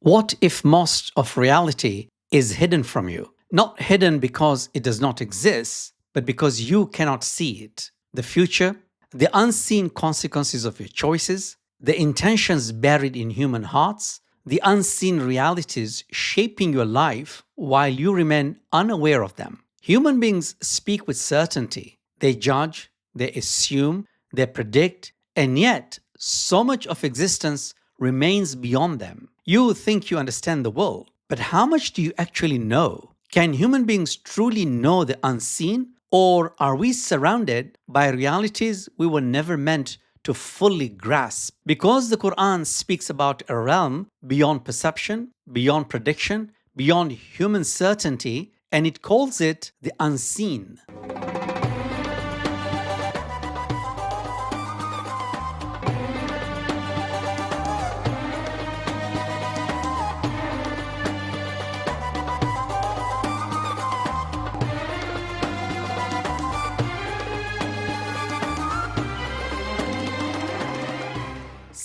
What if most of reality is hidden from you? Not hidden because it does not exist, but because you cannot see it. The future, the unseen consequences of your choices, the intentions buried in human hearts, the unseen realities shaping your life while you remain unaware of them. Human beings speak with certainty. They judge, they assume, they predict, and yet so much of existence remains beyond them. You think you understand the world, but how much do you actually know? Can human beings truly know the unseen, or are we surrounded by realities we were never meant to fully grasp? Because the Quran speaks about a realm beyond perception, beyond prediction, beyond human certainty, and it calls it the unseen.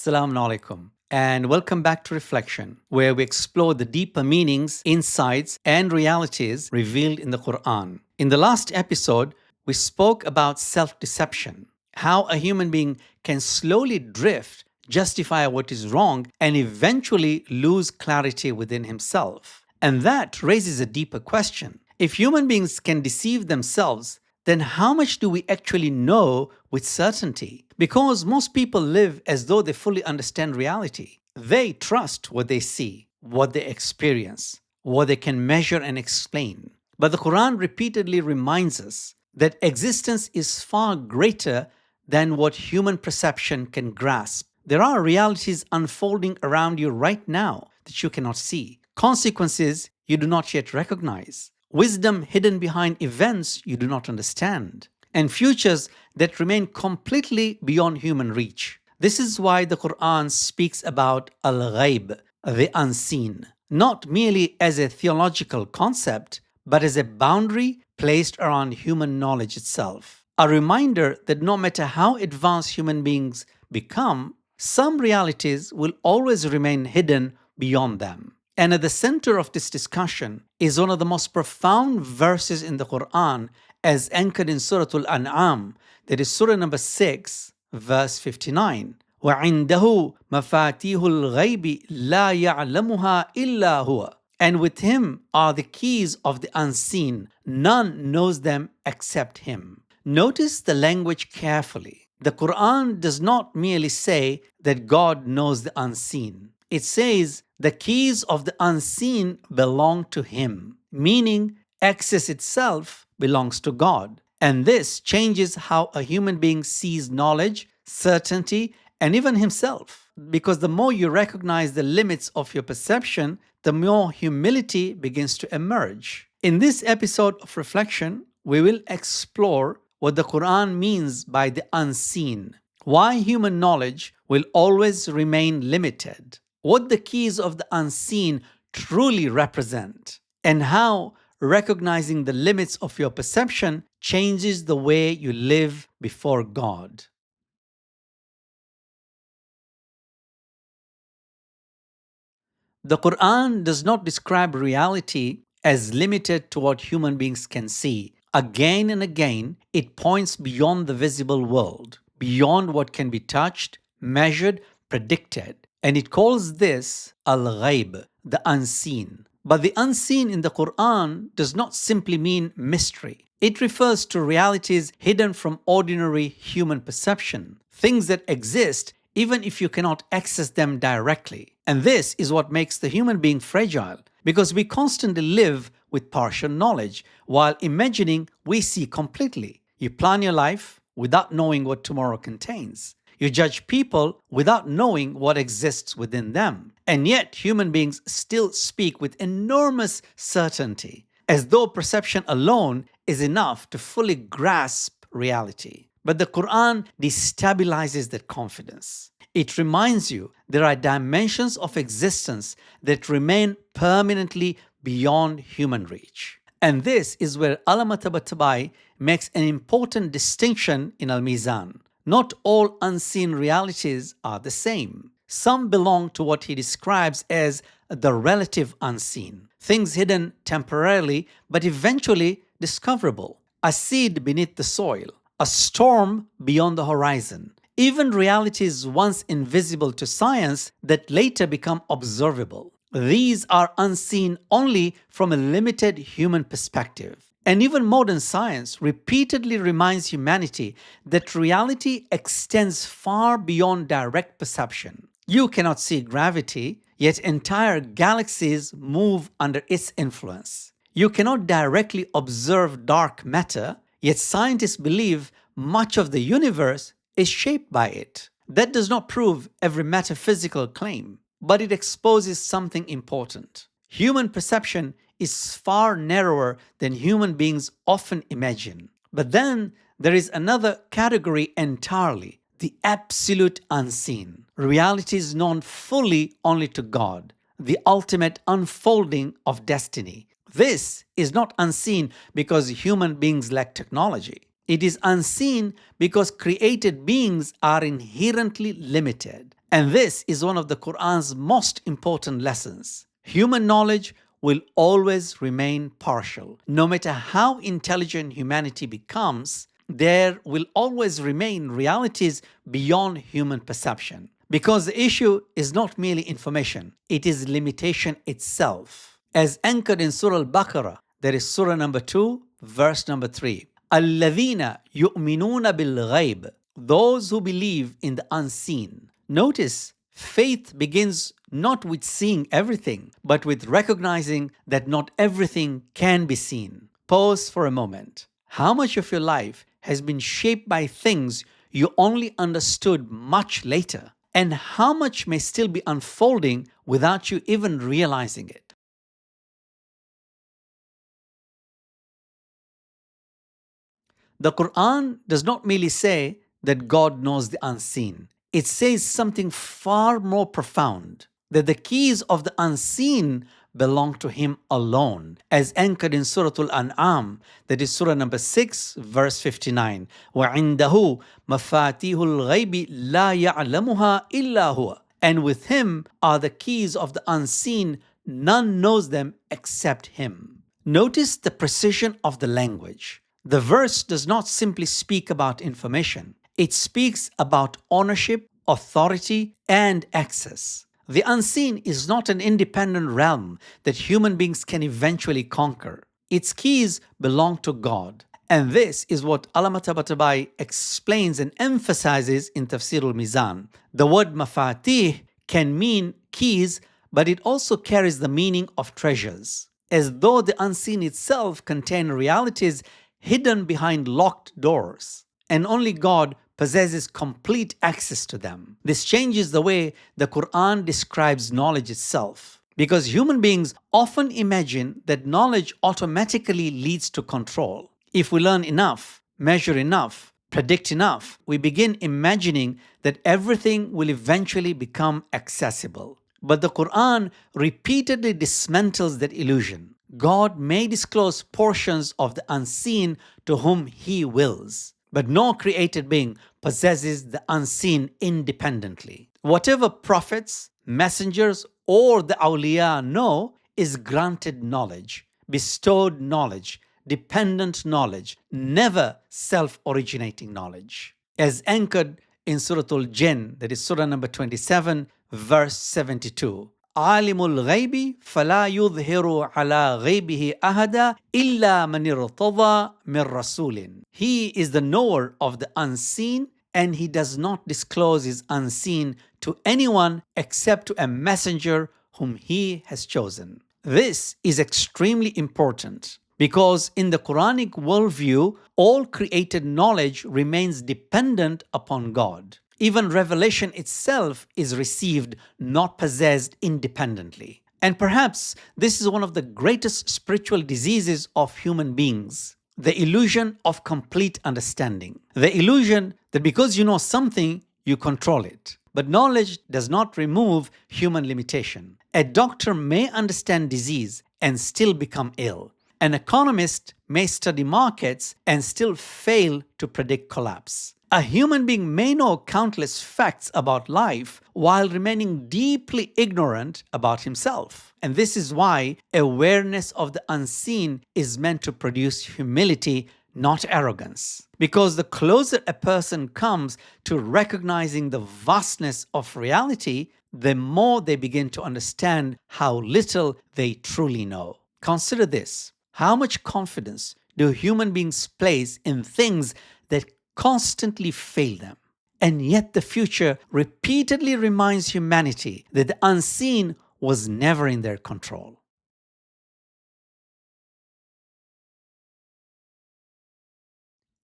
Assalamu alaikum, and welcome back to Reflection, where we explore the deeper meanings, insights, and realities revealed in the Quran. In the last episode, we spoke about self-deception, how a human being can slowly drift, justify what is wrong, and eventually lose clarity within himself. And that raises a deeper question. If human beings can deceive themselves, then how much do we actually know with certainty? Because most people live as though they fully understand reality. They trust what they see, what they experience, what they can measure and explain. But the Quran repeatedly reminds us that existence is far greater than what human perception can grasp. There are realities unfolding around you right now that you cannot see, consequences you do not yet recognize, wisdom hidden behind events you do not understand, and futures that remain completely beyond human reach. This is why the Quran speaks about al-ghayb, the unseen, not merely as a theological concept, but as a boundary placed around human knowledge itself. A reminder that no matter how advanced human beings become, some realities will always remain hidden beyond them. And at the center of this discussion is one of the most profound verses in the Quran, as anchored in Surah Al-An'am, that is Surah number 6, verse 59. وَعِنْدَهُ مَفَاتِيهُ الْغَيْبِ لَا يَعْلَمُهَا إِلَّا هُوَ. And with him are the keys of the unseen. None knows them except him. Notice the language carefully. The Quran does not merely say that God knows the unseen. It says the keys of the unseen belong to him, meaning access itself belongs to God. And this changes how a human being sees knowledge, certainty, and even himself. Because the more you recognize the limits of your perception, the more humility begins to emerge. In this episode of Reflection, we will explore what the Quran means by the unseen, why human knowledge will always remain limited, what the keys of the unseen truly represent, and how recognizing the limits of your perception changes the way you live before God. The Quran does not describe reality as limited to what human beings can see. Again and again, it points beyond the visible world, beyond what can be touched, measured, predicted. And it calls this al-ghayb, the unseen. But the unseen in the Quran does not simply mean mystery. It refers to realities hidden from ordinary human perception, things that exist even if you cannot access them directly. And this is what makes the human being fragile, because we constantly live with partial knowledge while imagining we see completely. You plan your life without knowing what tomorrow contains. You judge people without knowing what exists within them. And yet, human beings still speak with enormous certainty, as though perception alone is enough to fully grasp reality. But the Quran destabilizes that confidence. It reminds you there are dimensions of existence that remain permanently beyond human reach. And this is where ʿAllāmah Ṭabāṭabāqqī makes an important distinction in al-Mizan. Not all unseen realities are the same. Some belong to what he describes as the relative unseen, things hidden temporarily but eventually discoverable. A seed beneath the soil, a storm beyond the horizon, even realities once invisible to science that later become observable. These are unseen only from a limited human perspective. And even modern science repeatedly reminds humanity that reality extends far beyond direct perception. You cannot see gravity, yet entire galaxies move under its influence. You cannot directly observe dark matter, yet scientists believe much of the universe is shaped by it. That does not prove every metaphysical claim, but it exposes something important. Human perception is far narrower than human beings often imagine. But then there is another category entirely, the absolute unseen. Reality is known fully only to God, the ultimate unfolding of destiny. This is not unseen because human beings lack technology. It is unseen because created beings are inherently limited. And this is one of the Qur'an's most important lessons. Human knowledge will always remain partial. No matter how intelligent humanity becomes, there will always remain realities beyond human perception. Because the issue is not merely information, it is limitation itself. As anchored in Surah Al-Baqarah, there is Surah number 2, verse number 3. الَّذِينَ يُؤْمِنُونَ بِالْغَيْبِ, those who believe in the unseen. Notice, faith begins not with seeing everything, but with recognizing that not everything can be seen. Pause for a moment. How much of your life has been shaped by things you only understood much later? And how much may still be unfolding without you even realizing it? The Quran does not merely say that God knows the unseen. It says something far more profound, that the keys of the unseen belong to Him alone, as anchored in Surah Al-An'am, that is Surah number 6, verse 59. وَعِنْدَهُ مَفَاتِيهُ الْغَيْبِ لَا يَعْلَمُهَا إِلَّا هُوَ. And with Him are the keys of the unseen, none knows them except Him. Notice the precision of the language. The verse does not simply speak about information. It speaks about ownership, authority, and access. The unseen is not an independent realm that human beings can eventually conquer. Its keys belong to God. And this is what ʿAllāmah Ṭabāṭabāʻī explains and emphasizes in Tafsir al-Mizan. The word mafatih can mean keys, but it also carries the meaning of treasures, as though the unseen itself contains realities hidden behind locked doors, and only God possesses complete access to them. This changes the way the Quran describes knowledge itself, because human beings often imagine that knowledge automatically leads to control. If we learn enough, measure enough, predict enough, we begin imagining that everything will eventually become accessible. But the Quran repeatedly dismantles that illusion. God may disclose portions of the unseen to whom He wills, but no created being possesses the unseen independently. Whatever prophets, messengers, or the awliya know is granted knowledge, bestowed knowledge, dependent knowledge, never self-originating knowledge. As anchored in Surah Al-Jinn, that is Surah number 27, verse 72. عالم الغيب فلا يظهر على غيبه أحدا إلا من ارتضى من رسول. He is the knower of the unseen, and He does not disclose His unseen to anyone except to a messenger whom He has chosen. This is extremely important because in the Quranic worldview, all created knowledge remains dependent upon God. Even revelation itself is received, not possessed independently. And perhaps this is one of the greatest spiritual diseases of human beings, the illusion of complete understanding. The illusion that because you know something, you control it. But knowledge does not remove human limitation. A doctor may understand disease and still become ill. An economist may study markets and still fail to predict collapse. A human being may know countless facts about life while remaining deeply ignorant about himself. And this is why awareness of the unseen is meant to produce humility, not arrogance. Because the closer a person comes to recognizing the vastness of reality, the more they begin to understand how little they truly know. Consider this. How much confidence do human beings place in things that constantly fail them? And yet the future repeatedly reminds humanity that the unseen was never in their control.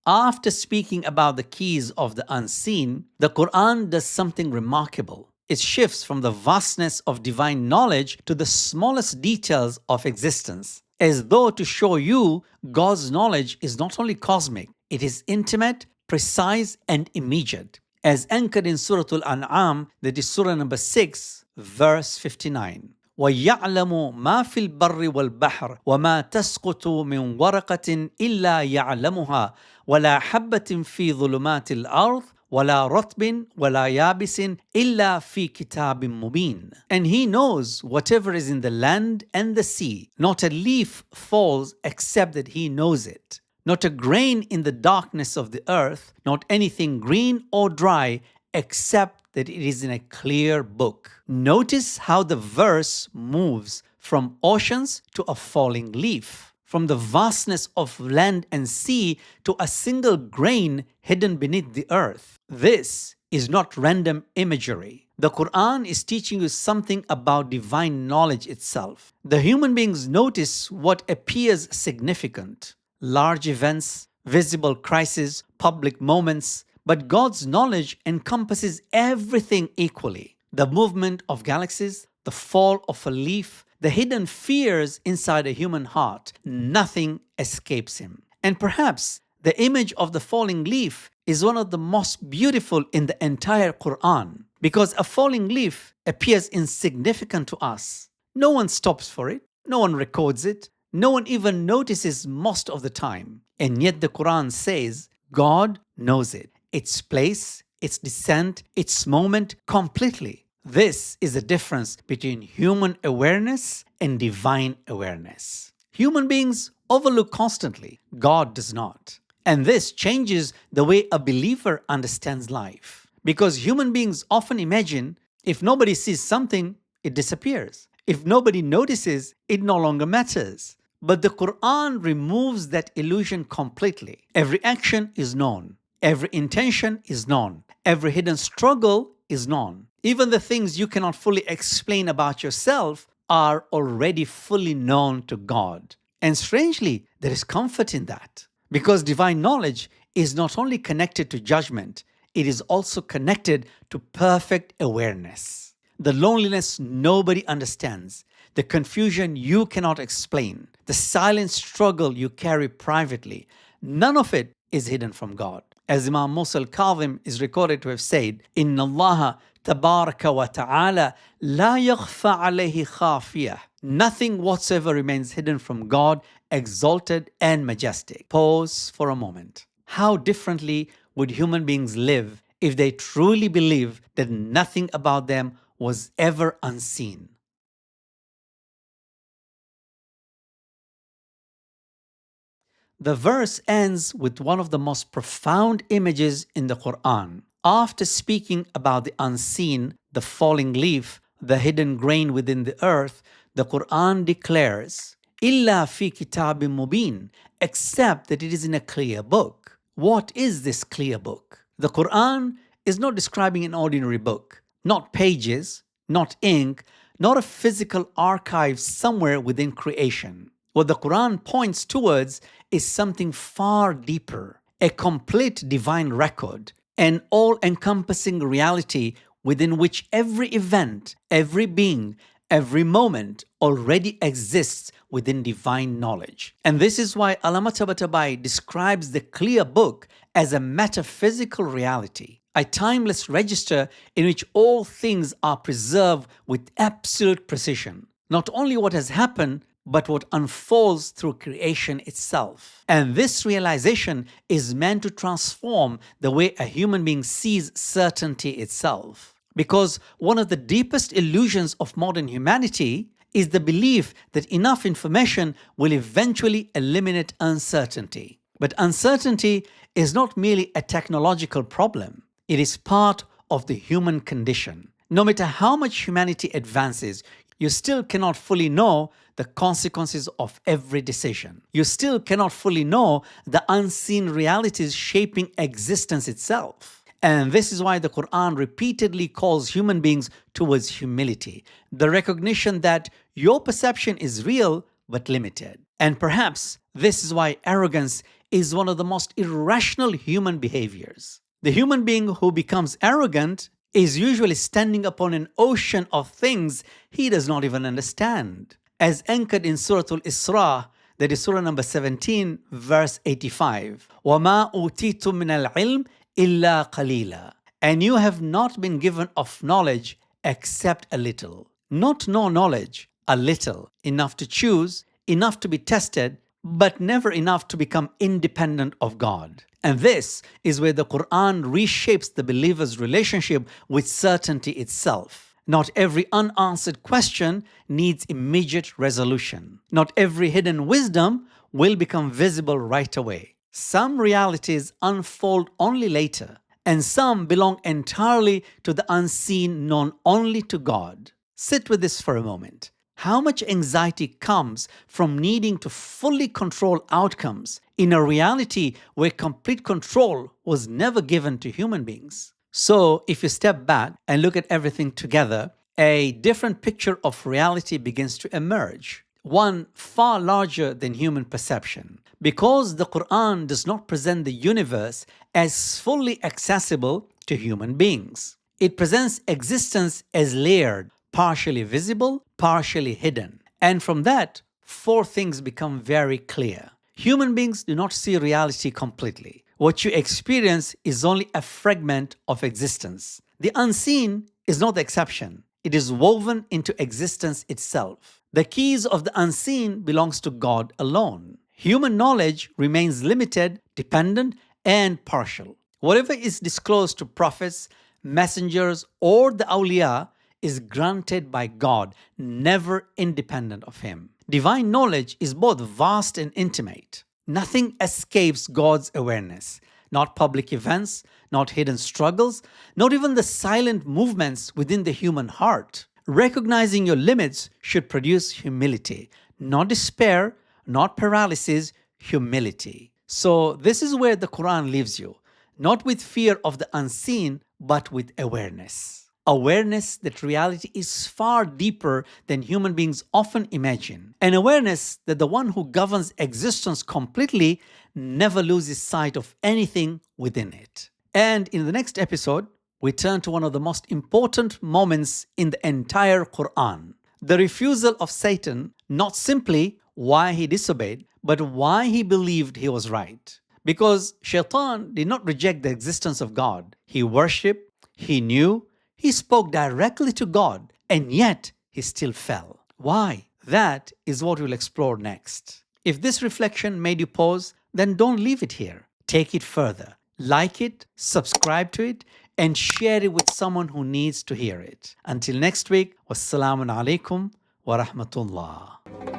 After speaking about the keys of the unseen, the Quran does something remarkable. It shifts from the vastness of divine knowledge to the smallest details of existence, as though to show you God's knowledge is not only cosmic, it is intimate, precise, and immediate. As anchored in Surah Al-An'am, that is Surah number 6, verse 59. وَيَعْلَمُ مَا فِي الْبَرِّ وَالْبَحْرِ وَمَا تَسْقُطُ مِنْ وَرَقَةٍ إِلَّا يَعْلَمُهَا وَلَا حَبَّةٍ فِي ظُلُمَاتِ الْأَرْضِ وَلَا رَطْبٍ وَلَا يَابِسٍ إِلَّا فِي كِتَابٍ مُبِينٍ. And He knows whatever is in the land and the sea. Not a leaf falls except that He knows it. Not a grain in the darkness of the earth, not anything green or dry, except that it is in a clear book. Notice how the verse moves from oceans to a falling leaf, from the vastness of land and sea to a single grain hidden beneath the earth. This is not random imagery. The Quran is teaching you something about divine knowledge itself. The human beings notice what appears significant: large events, visible crises, public moments, but God's knowledge encompasses everything equally. The movement of galaxies, the fall of a leaf, the hidden fears inside a human heart, nothing escapes Him. And perhaps the image of the falling leaf is one of the most beautiful in the entire Quran, because a falling leaf appears insignificant to us. No one stops for it, no one records it, no one even notices most of the time. And yet the Quran says God knows it, its place, its descent, its moment completely. This is the difference between human awareness and divine awareness. Human beings overlook constantly. God does not. And this changes the way a believer understands life. Because human beings often imagine if nobody sees something, it disappears. If nobody notices, it no longer matters. But the Quran removes that illusion completely. Every action is known. Every intention is known. Every hidden struggle is known. Even the things you cannot fully explain about yourself are already fully known to God. And strangely, there is comfort in that. Because divine knowledge is not only connected to judgment, it is also connected to perfect awareness. The loneliness nobody understands, the confusion you cannot explain, the silent struggle you carry privately, none of it is hidden from God. As Imam Musa al-Kazim is recorded to have said, إِنَّ اللَّهَ تَبَارَكَ وَتَعَالَى لَا يَخْفَى عَلَيْهِ خَافِيَةٌ. Nothing whatsoever remains hidden from God, exalted and majestic. Pause for a moment. How differently would human beings live if they truly believe that nothing about them was ever unseen? The verse ends with one of the most profound images in the Quran. After speaking about the unseen, the falling leaf, the hidden grain within the earth, the Quran declares, إِلَّا فِي كِتَابٍ مُبِينٍ, except that it is in a clear book. What is this clear book? The Quran is not describing an ordinary book, not pages, not ink, not a physical archive somewhere within creation. What the Quran points towards is something far deeper, a complete divine record, an all-encompassing reality within which every event, every being, every moment already exists within divine knowledge. And this is why ʿAllāmah Ṭabāṭabāʻī describes the clear book as a metaphysical reality, a timeless register in which all things are preserved with absolute precision. Not only what has happened, but what unfolds through creation itself. And this realization is meant to transform the way a human being sees certainty itself. Because one of the deepest illusions of modern humanity is the belief that enough information will eventually eliminate uncertainty. But uncertainty is not merely a technological problem. It is part of the human condition. No matter how much humanity advances, you still cannot fully know the consequences of every decision. You still cannot fully know the unseen realities shaping existence itself. And this is why the Qur'an repeatedly calls human beings towards humility, the recognition that your perception is real but limited. And perhaps this is why arrogance is one of the most irrational human behaviors. The human being who becomes arrogant is usually standing upon an ocean of things he does not even understand. As anchored in Surah Al-Isra, that is Surah number 17, verse 85. وَمَا أُوتِيتُم مِّنَ الْعِلْمِ إِلَّا قَلِيلًا. And you have not been given of knowledge except a little. Not no knowledge, a little. Enough to choose, enough to be tested, but never enough to become independent of God. And this is where the Qur'an reshapes the believer's relationship with certainty itself. Not every unanswered question needs immediate resolution. Not every hidden wisdom will become visible right away. Some realities unfold only later, and some belong entirely to the unseen known only to God. Sit with this for a moment. How much anxiety comes from needing to fully control outcomes in a reality where complete control was never given to human beings? So, if you step back and look at everything together, a different picture of reality begins to emerge, one far larger than human perception. Because the Qur'an does not present the universe as fully accessible to human beings. It presents existence as layered, partially visible, partially hidden. And from that, four things become very clear. Human beings do not see reality completely. What you experience is only a fragment of existence. The unseen is not the exception. It is woven into existence itself. The keys of the unseen belongs to God alone. Human knowledge remains limited, dependent, and partial. Whatever is disclosed to prophets, messengers, or the awliya is granted by God, never independent of Him. Divine knowledge is both vast and intimate. Nothing escapes God's awareness. Not public events, not hidden struggles, not even the silent movements within the human heart. Recognizing your limits should produce humility, not despair, not paralysis, humility. So this is where the Quran leaves you, not with fear of the unseen, but with awareness. Awareness that reality is far deeper than human beings often imagine. An awareness that the one who governs existence completely never loses sight of anything within it. And in the next episode, we turn to one of the most important moments in the entire Quran. The refusal of Satan, not simply why he disobeyed, but why he believed he was right. Because Shaitan did not reject the existence of God. He worshipped, he knew, he spoke directly to God, and yet he still fell. Why? That is what we'll explore next. If this reflection made you pause, then don't leave it here. Take it further. Like it, subscribe to it, and share it with someone who needs to hear it. Until next week, wassalamu alaikum wa rahmatullah.